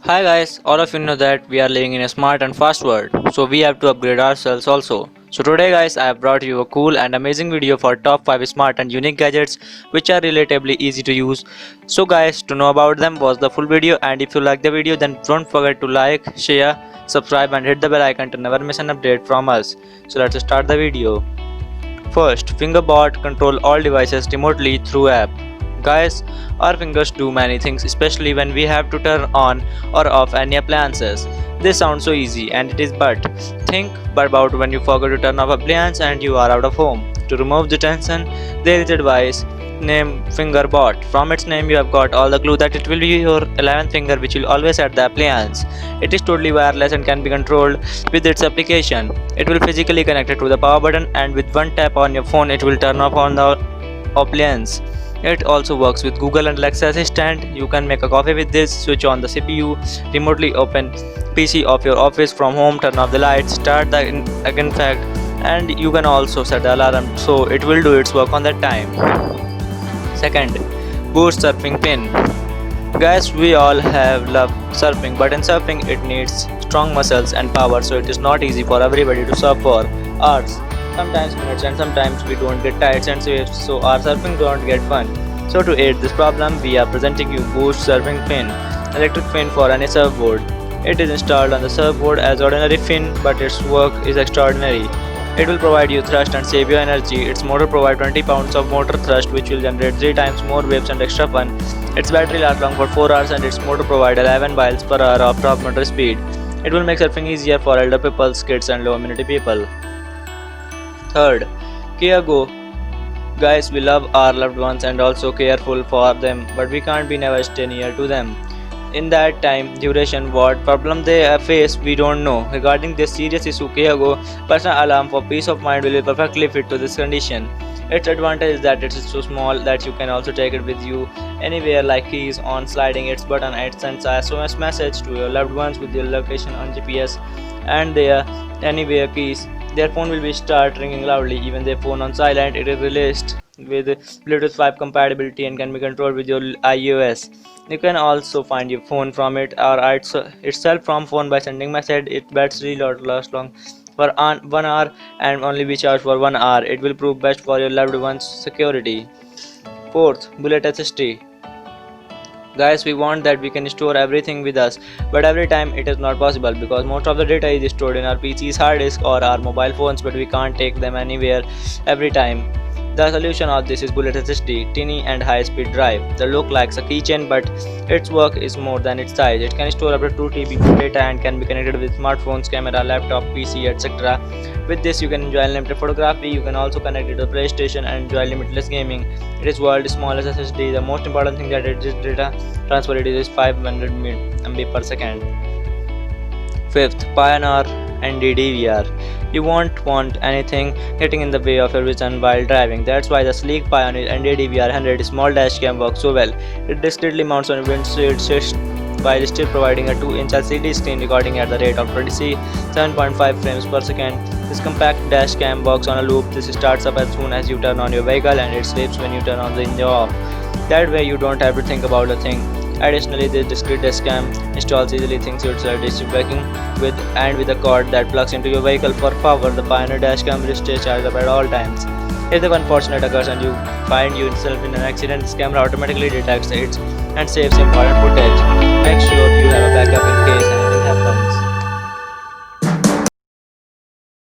Hi guys, all of you know that we are living in a smart and fast world, so we have to upgrade ourselves also. So today guys, I have brought you a cool and amazing video for top 5 smart and unique gadgets which are relatively easy to use. So guys, to know about them, watch the full video, and if you like the video then don't forget to like, share, subscribe and hit the bell icon to never miss an update from us. So let's start the video. First, Fingerbot control all devices remotely through app. Guys, our fingers do many things, especially when we have to turn on or off any appliances. This sounds so easy, and it is, but think about when you forget to turn off appliance and you are out of home. To remove the tension, there is a device named Fingerbot. From its name, you have got all the clue that it will be your 11th finger which will always at the appliance. It is totally wireless and can be controlled with its application. It will physically connect it to the power button, and with one tap on your phone, it will turn off on the appliance. It also works with Google and Alexa Assistant. You can make a coffee with this, switch on the CPU, remotely open PC of your office from home, turn off the lights, start the in fact, and you can also set the alarm so it will do its work on that time. Second, boost surfing pin. Guys, we all have loved surfing, but in surfing it needs strong muscles and power, so it is not easy for everybody to surf for hours, sometimes minutes, and sometimes we don't get tired and waves, so our surfing don't get fun. So to aid this problem, we are presenting you Boost Surfing Fin, electric fin for any surfboard. It is installed on the surfboard as ordinary fin, but its work is extraordinary. It will provide you thrust and save you energy. Its motor provides 20 pounds of motor thrust, which will generate 3 times more waves and extra fun. Its battery lasts long for 4 hours, and its motor provides 11 miles per hour of top motor speed. It will make surfing easier for elder people, kids, and low immunity people. Third, Kia Go. Guys, we love our loved ones and also careful for them, but we can't be never stay near to them. In that time duration, what problem they face, we don't know. Regarding this serious issue, Kia Go personal alarm for peace of mind will be perfectly fit to this condition. Its advantage is that it is so small that you can also take it with you anywhere, like keys on sliding its button. It sends a SMS message to your loved ones with your location on GPS and their anywhere keys. Their phone will be start ringing loudly, even their phone on silent. It is released with Bluetooth 5 compatibility and can be controlled with your iOS. You can also find your phone from it or itself from phone by sending message. Its battery lasts long for 1 hour and only be charged for 1 hour. It will prove best for your loved one's security. Fourth, Bullet SSD. Guys, we want that we can store everything with us, but every time it is not possible because most of the data is stored in our PC's hard disk or our mobile phones, but we can't take them anywhere every time. The solution of this is Bullet SSD, tiny and high-speed drive. They look like a keychain, but its work is more than its size. It can store up to 2 TB of data and can be connected with smartphones, camera, laptop, PC, etc. With this, you can enjoy unlimited photography. You can also connect it to PlayStation and enjoy limitless gaming. It is world's smallest SSD. The most important thing that it is data transfer rate is 500 MB per second. Fifth, Pioneer ND-DVR. You won't want anything getting in the way of your vision while driving. That's why the sleek Pioneer ND-DVR 100 small dash cam works so well. It discreetly mounts on a windshield while still providing a 2-inch LCD screen recording at the rate of 27.5 frames per second. This compact dash cam works on a loop. This starts up as soon as you turn on your vehicle, and it sleeps when you turn on the engine off. That way you don't have to think about a thing. Additionally, this discrete dash cam installs easily things yourself working with a cord that plugs into your vehicle for power. The Pioneer dash cam will stay charged up at all times. If the unfortunate occurs and you find yourself in an accident, this camera automatically detects it and saves important footage.